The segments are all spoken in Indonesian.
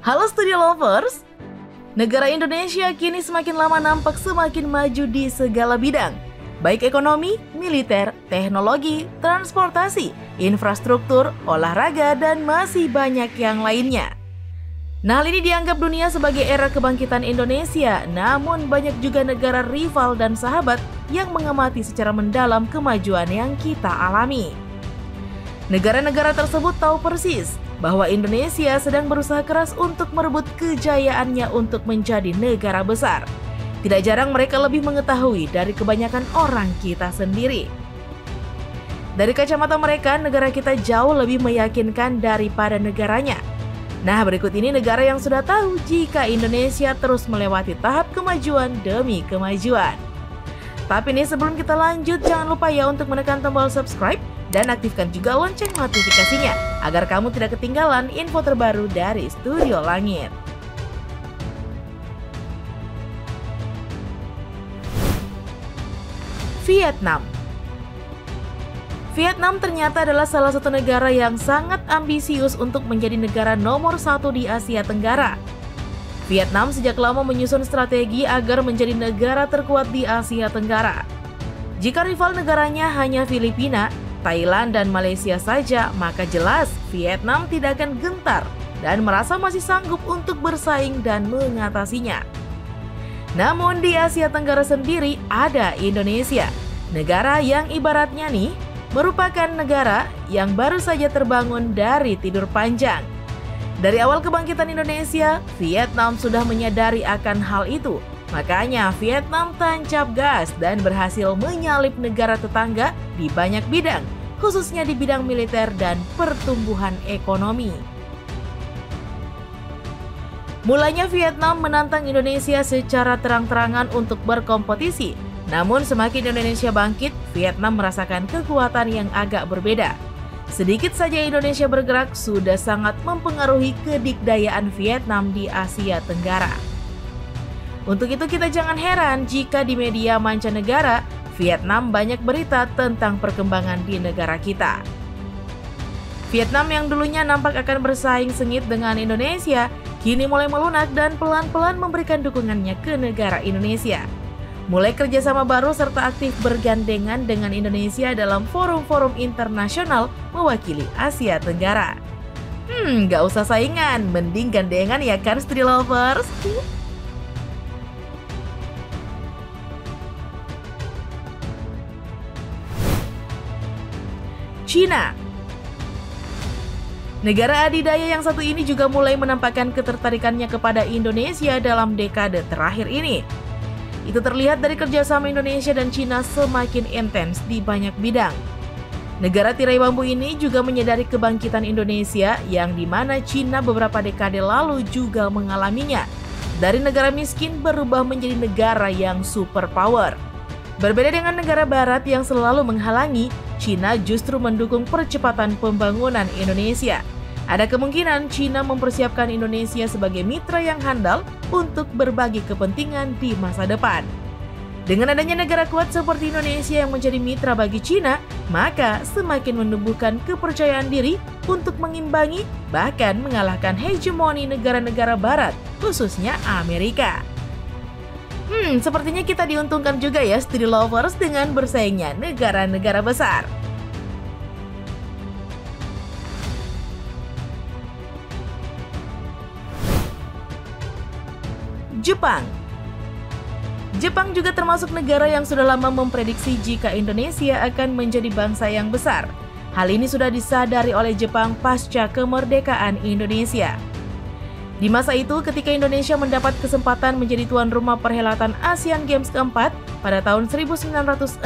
Halo Studio Lovers, negara Indonesia kini semakin lama nampak semakin maju di segala bidang, baik ekonomi, militer, teknologi, transportasi, infrastruktur, olahraga, dan masih banyak yang lainnya. Nah, hal ini dianggap dunia sebagai era kebangkitan Indonesia, namun banyak juga negara rival dan sahabat yang mengamati secara mendalam kemajuan yang kita alami. Negara-negara tersebut tahu persis bahwa Indonesia sedang berusaha keras untuk merebut kejayaannya untuk menjadi negara besar. Tidak jarang mereka lebih mengetahui dari kebanyakan orang kita sendiri. Dari kacamata mereka, negara kita jauh lebih meyakinkan daripada negaranya. Nah, berikut ini negara yang sudah tahu jika Indonesia terus melewati tahap kemajuan demi kemajuan. Tapi nih, sebelum kita lanjut, jangan lupa ya untuk menekan tombol subscribe dan aktifkan juga lonceng notifikasinya agar kamu tidak ketinggalan info terbaru dari Studio Langit. Vietnam. Vietnam ternyata adalah salah satu negara yang sangat ambisius untuk menjadi negara nomor 1 di Asia Tenggara. Vietnam sejak lama menyusun strategi agar menjadi negara terkuat di Asia Tenggara. Jika rival negaranya hanya Filipina, Thailand, dan Malaysia saja, maka jelas Vietnam tidak akan gentar dan merasa masih sanggup untuk bersaing dan mengatasinya. Namun di Asia Tenggara sendiri ada Indonesia, negara yang ibaratnya nih merupakan negara yang baru saja terbangun dari tidur panjang. Dari awal kebangkitan Indonesia, Vietnam sudah menyadari akan hal itu. Makanya Vietnam tancap gas dan berhasil menyalip negara tetangga di banyak bidang, khususnya di bidang militer dan pertumbuhan ekonomi. Mulanya Vietnam menantang Indonesia secara terang-terangan untuk berkompetisi. Namun semakin Indonesia bangkit, Vietnam merasakan kekuatan yang agak berbeda. Sedikit saja Indonesia bergerak sudah sangat mempengaruhi kedikdayaan Vietnam di Asia Tenggara. Untuk itu kita jangan heran jika di media mancanegara, Vietnam banyak berita tentang perkembangan di negara kita. Vietnam yang dulunya nampak akan bersaing sengit dengan Indonesia, kini mulai melunak dan pelan-pelan memberikan dukungannya ke negara Indonesia. Mulai kerjasama baru serta aktif bergandengan dengan Indonesia dalam forum-forum internasional mewakili Asia Tenggara. Gak usah saingan, mending gandengan ya kan Studio Lovers? Cina. Negara adidaya yang satu ini juga mulai menampakkan ketertarikannya kepada Indonesia dalam dekade terakhir ini. Itu terlihat dari kerjasama Indonesia dan Cina semakin intens di banyak bidang. Negara tirai bambu ini juga menyadari kebangkitan Indonesia yang dimana Cina beberapa dekade lalu juga mengalaminya. Dari negara miskin berubah menjadi negara yang superpower. Berbeda dengan negara barat yang selalu menghalangi, Cina justru mendukung percepatan pembangunan Indonesia. Ada kemungkinan Cina mempersiapkan Indonesia sebagai mitra yang handal untuk berbagi kepentingan di masa depan. Dengan adanya negara kuat seperti Indonesia yang menjadi mitra bagi Cina, maka semakin menumbuhkan kepercayaan diri untuk mengimbangi bahkan mengalahkan hegemoni negara-negara barat, khususnya Amerika. Sepertinya kita diuntungkan juga ya Studio Lovers dengan bersaingnya negara-negara besar. Jepang. Jepang juga termasuk negara yang sudah lama memprediksi jika Indonesia akan menjadi bangsa yang besar. Hal ini sudah disadari oleh Jepang pasca kemerdekaan Indonesia. Di masa itu, ketika Indonesia mendapat kesempatan menjadi tuan rumah perhelatan Asian Games keempat pada tahun 1962.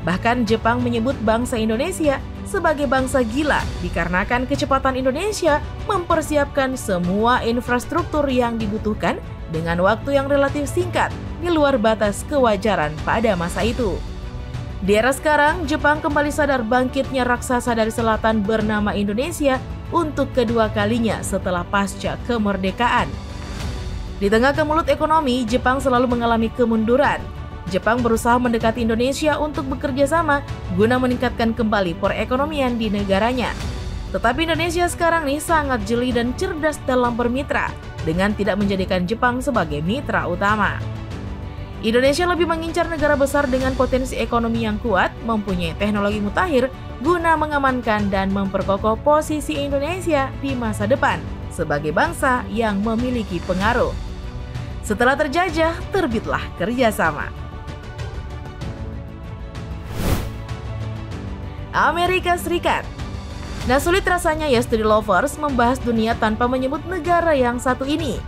Bahkan Jepang menyebut bangsa Indonesia sebagai bangsa gila dikarenakan kecepatan Indonesia mempersiapkan semua infrastruktur yang dibutuhkan dengan waktu yang relatif singkat di luar batas kewajaran pada masa itu. Di era sekarang, Jepang kembali sadar bangkitnya raksasa dari selatan bernama Indonesia untuk kedua kalinya setelah pasca kemerdekaan. Di tengah kemelut ekonomi, Jepang selalu mengalami kemunduran. Jepang berusaha mendekati Indonesia untuk bekerja sama guna meningkatkan kembali perekonomian di negaranya. Tetapi Indonesia sekarang nih sangat jeli dan cerdas dalam bermitra, dengan tidak menjadikan Jepang sebagai mitra utama. Indonesia lebih mengincar negara besar dengan potensi ekonomi yang kuat, mempunyai teknologi mutakhir, guna mengamankan dan memperkokoh posisi Indonesia di masa depan sebagai bangsa yang memiliki pengaruh. Setelah terjajah, terbitlah kerjasama. Amerika Serikat. Nah, sulit rasanya ya studi lovers membahas dunia tanpa menyebut negara yang satu ini.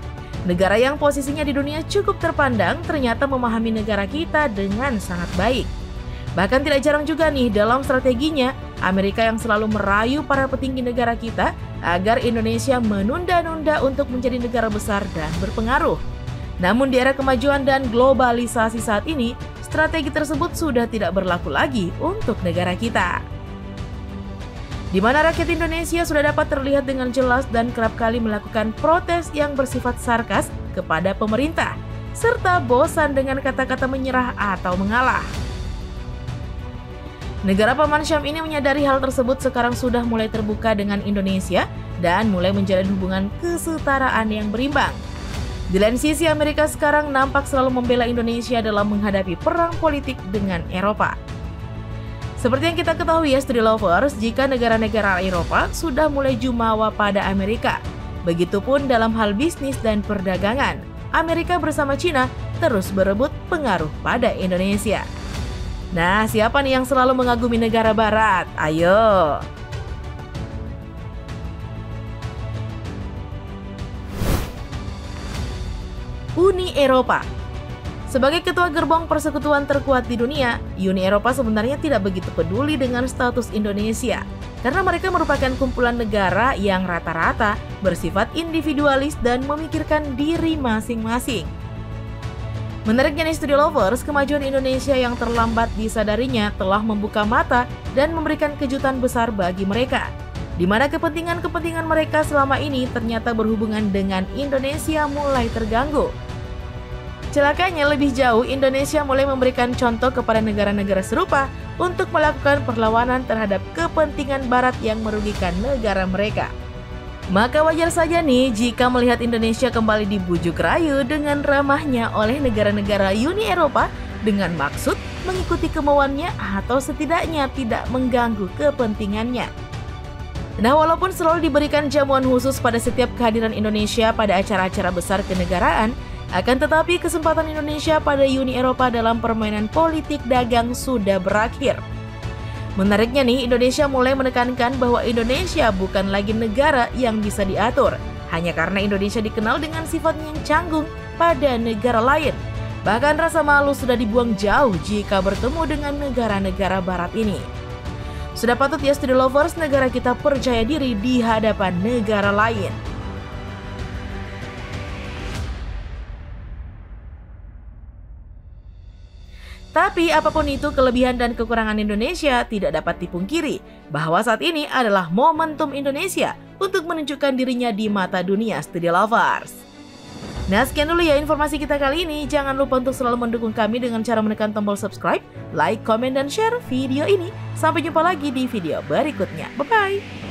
Negara yang posisinya di dunia cukup terpandang ternyata memahami negara kita dengan sangat baik. Bahkan tidak jarang juga nih dalam strateginya, Amerika yang selalu merayu para petinggi negara kita agar Indonesia menunda-nunda untuk menjadi negara besar dan berpengaruh. Namun di era kemajuan dan globalisasi saat ini, strategi tersebut sudah tidak berlaku lagi untuk negara kita. Di mana rakyat Indonesia sudah dapat terlihat dengan jelas dan kerap kali melakukan protes yang bersifat sarkas kepada pemerintah, serta bosan dengan kata-kata menyerah atau mengalah. Negara Paman Syam ini menyadari hal tersebut sekarang sudah mulai terbuka dengan Indonesia dan mulai menjalin hubungan kesetaraan yang berimbang. Di lain sisi, Amerika sekarang nampak selalu membela Indonesia dalam menghadapi perang politik dengan Eropa. Seperti yang kita ketahui ya studi lovers, jika negara-negara Eropa sudah mulai jumawa pada Amerika. Begitupun dalam hal bisnis dan perdagangan, Amerika bersama Cina terus berebut pengaruh pada Indonesia. Nah, siapa nih yang selalu mengagumi negara barat? Ayo! Uni Eropa. Sebagai ketua gerbong persekutuan terkuat di dunia, Uni Eropa sebenarnya tidak begitu peduli dengan status Indonesia, karena mereka merupakan kumpulan negara yang rata-rata bersifat individualis dan memikirkan diri masing-masing. Menariknya nih studi lovers, kemajuan Indonesia yang terlambat disadarinya telah membuka mata dan memberikan kejutan besar bagi mereka, di mana kepentingan-kepentingan mereka selama ini ternyata berhubungan dengan Indonesia mulai terganggu. Celakanya lebih jauh, Indonesia mulai memberikan contoh kepada negara-negara serupa untuk melakukan perlawanan terhadap kepentingan Barat yang merugikan negara mereka. Maka wajar saja nih jika melihat Indonesia kembali dibujuk rayu dengan ramahnya oleh negara-negara Uni Eropa dengan maksud mengikuti kemauannya atau setidaknya tidak mengganggu kepentingannya. Nah, walaupun selalu diberikan jamuan khusus pada setiap kehadiran Indonesia pada acara-acara besar kenegaraan, akan tetapi kesempatan Indonesia pada Uni Eropa dalam permainan politik dagang sudah berakhir. Menariknya nih, Indonesia mulai menekankan bahwa Indonesia bukan lagi negara yang bisa diatur, hanya karena Indonesia dikenal dengan sifatnya yang canggung pada negara lain. Bahkan rasa malu sudah dibuang jauh jika bertemu dengan negara-negara barat ini. Sudah patut ya studi lovers, negara kita percaya diri di hadapan negara lain. Tapi apapun itu, kelebihan dan kekurangan Indonesia tidak dapat dipungkiri bahwa saat ini adalah momentum Indonesia untuk menunjukkan dirinya di mata dunia studi lovers. Nah, sekian dulu ya informasi kita kali ini. Jangan lupa untuk selalu mendukung kami dengan cara menekan tombol subscribe, like, komen, dan share video ini. Sampai jumpa lagi di video berikutnya. Bye-bye!